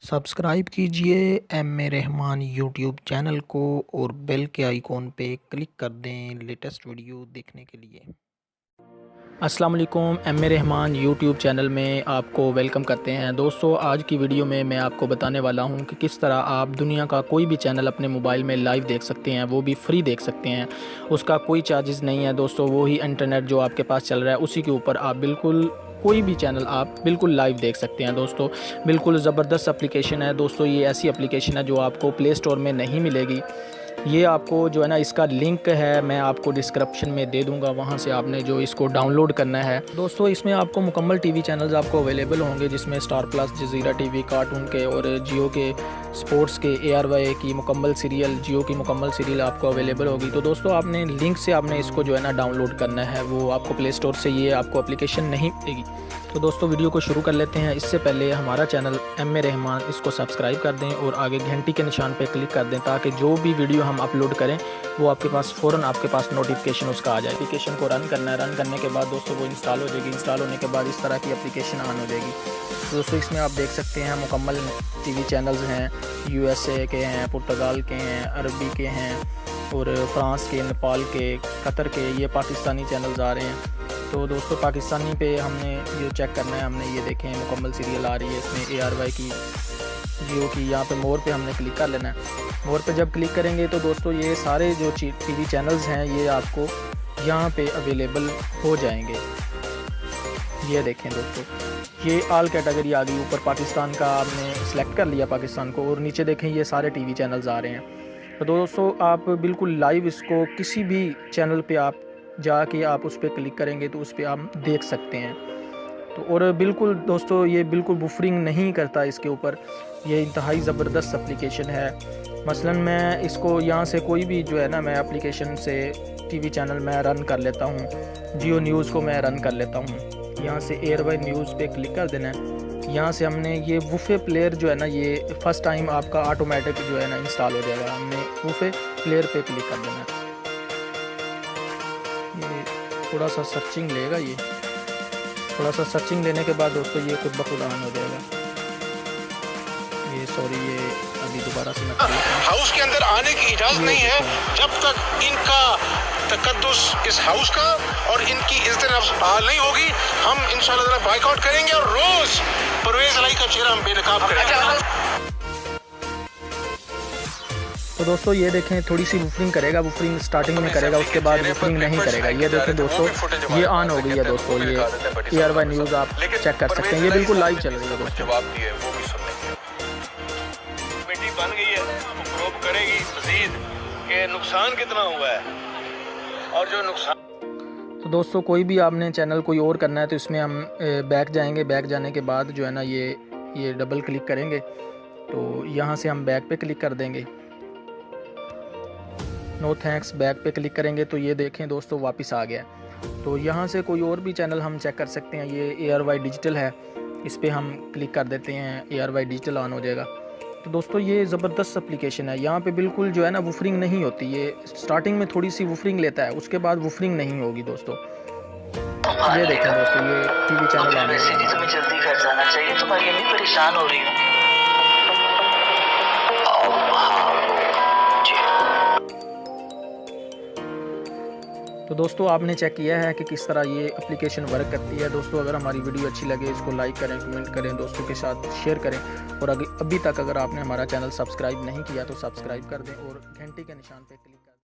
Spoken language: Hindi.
सब्सक्राइब कीजिए M A Rahman YouTube channel को और बेल के आइकॉन पे क्लिक कर दें लेटेस्ट वीडियो देखने के लिए। अस्सलाम वालेकुम, M A Rahman YouTube channel में आपको वेलकम करते हैं। दोस्तों, आज की वीडियो में मैं आपको बताने वाला हूं कि किस तरह आप दुनिया का कोई भी चैनल अपने मोबाइल में लाइव देख सकते हैं, वो भी फ्री देख सकते हैं। उसका कोई चार्जेस नहीं है दोस्तों। वो ही इंटरनेट जो आपके पास चल रहा है उसी के ऊपर आप बिल्कुल कोई भी चैनल आप बिल्कुल लाइव देख सकते हैं दोस्तों। बिल्कुल ज़बरदस्त एप्लीकेशन है दोस्तों। ये ऐसी एप्लीकेशन है जो आपको प्ले स्टोर में नहीं मिलेगी। ये आपको जो है ना, इसका लिंक है मैं आपको डिस्क्रिप्शन में दे दूंगा, वहाँ से आपने जो इसको डाउनलोड करना है दोस्तों। इसमें आपको मुकम्मल टीवी चैनल्स आपको अवेलेबल होंगे, जिसमें star plus, Jazeera TV, cartoon के और जियो के स्पोर्ट्स के, ARY की मुकम्मल सीरियल, जियो की मुकम्मल सीरियल आपको अवेलेबल होगी। तो दोस्तों, आपने लिंक से आपने इसको जो है ना डाउनलोड करना है, वो आपको प्ले स्टोर से ये आपको एप्लीकेशन नहीं मिलेगी। तो दोस्तों, वीडियो को शुरू कर लेते हैं। इससे पहले हमारा चैनल एम ए रहमान, इसको सब्सक्राइब कर दें और आगे घंटी के निशान पर क्लिक कर दें, ताकि जो भी वीडियो हम अपलोड करें वो आपके पास फ़ौरन आपके पास नोटिफिकेशन उसका आ जाए। एप्लीकेशन को रन करना है। रन करने के बाद दोस्तों वो इंस्टॉल हो जाएगी। इंस्टॉल होने के बाद इस तरह की एप्लीकेशन ऑन हो जाएगी। तो दोस्तों, इसमें आप देख सकते हैं मुकम्मल टीवी चैनल्स हैं। USA के हैं, पुर्तगाल के हैं, अरबी के हैं और फ्रांस के, नेपाल के, कतर के, ये पाकिस्तानी चैनल्स आ रहे हैं। तो दोस्तों, पाकिस्तानी पे हमने ये चेक करना है। हमने ये देखें मुकम्मल सीरियल आ रही है इसमें, ARY की, जियो की। यहाँ पे मोर पे हमने क्लिक कर लेना है। मोर पे जब क्लिक करेंगे तो दोस्तों ये सारे जो टीवी चैनल्स हैं ये आपको यहाँ पे अवेलेबल हो जाएंगे। ये देखें दोस्तों, ये ऑल कैटेगरी आ गई। ऊपर पाकिस्तान का आपने सेलेक्ट कर लिया, पाकिस्तान को, और नीचे देखें ये सारे टीवी चैनल्स आ रहे हैं। तो दोस्तों, आप बिल्कुल लाइव इसको किसी भी चैनल पे आप जाके आप उस पर क्लिक करेंगे तो उस पर आप देख सकते हैं। तो और बिल्कुल दोस्तों, ये बिल्कुल बुफरिंग नहीं करता इसके ऊपर। ये इंतहाई ज़बरदस्त एप्लीकेशन है। मसलन मैं इसको यहाँ से कोई भी जो है ना, मैं एप्लीकेशन से टीवी चैनल मैं रन कर लेता हूँ। जियो न्यूज़ को मैं रन कर लेता हूँ। यहाँ से ARY न्यूज़ पे क्लिक कर देना है। यहाँ से हमने ये वूफे प्लेयर जो है ना, ये फ़र्स्ट टाइम आपका ऑटोमेटिक जो है ना इंस्टॉल हो जाएगा। हमने वूफे प्लेयर पे क्लिक कर देना है। ये थोड़ा सा सर्चिंग लेगा। ये थोड़ा सा सर्चिंग लेने के बाद दोस्तों ये खुद ब खुद ऑन हो जाएगा। ये सॉरी, ये अभी दोबारा से हाउस के अंदर आने की इजाजत नहीं है जब तक इनका तकद्दुस इस हाउस का और इनकी इज्जत नफ्स बहाल नहीं होगी। हम इंशाल्लाह बाइकआउट करेंगे और रोज परवेज अली का चेहरा हम बेनकाब करेंगे। तो दोस्तों, ये देखें थोड़ी सी वूफरिंग करेगा। वूफरिंग स्टार्टिंग में करेगा, उसके बाद वूफरिंग नहीं करेगा। ये देखें दोस्तों, ये ऑन हो गई है दोस्तों। ये ARY न्यूज़ आप चेक कर सकते हैं, ये बिल्कुल लाइव चल रही है दोस्तों। जवाब दिए वो भी सुन लेंगे। कमेटी बन गई है, वो प्रूव करेगी मजीद कि नुकसान कितना हुआ है और जो नुकसान। तो दोस्तों, कोई भी आपने चैनल कोई और करना है तो इसमें हम बैक जाएंगे। बैक जाने के बाद जो है ना, ये डबल क्लिक करेंगे तो यहाँ से हम बैक पे क्लिक कर देंगे। नो थैंक्स, बैक पे क्लिक करेंगे तो ये देखें दोस्तों वापस आ गया। तो यहाँ से कोई और भी चैनल हम चेक कर सकते हैं। ये ARY डिजिटल है, इस पर हम क्लिक कर देते हैं। ARY डिजिटल ऑन हो जाएगा। तो दोस्तों, ये ज़बरदस्त एप्लीकेशन है। यहाँ पे बिल्कुल जो है ना वूफरिंग नहीं होती। ये स्टार्टिंग में थोड़ी सी वूफरिंग लेता है, उसके बाद वूफरिंग नहीं होगी दोस्तों। ये देखें दोस्तों, ये टीवी चैनल ऑन है। तुम्हें जल्दी घर जाना चाहिए, तुम्हारी अम्मी परेशान हो रही है। तो दोस्तों, आपने चेक किया है कि किस तरह ये एप्लीकेशन वर्क करती है। दोस्तों, अगर हमारी वीडियो अच्छी लगे इसको लाइक करें, कमेंट करें, दोस्तों के साथ शेयर करें। और अभी तक अगर आपने हमारा चैनल सब्सक्राइब नहीं किया तो सब्सक्राइब कर दें और घंटी के निशान पे क्लिक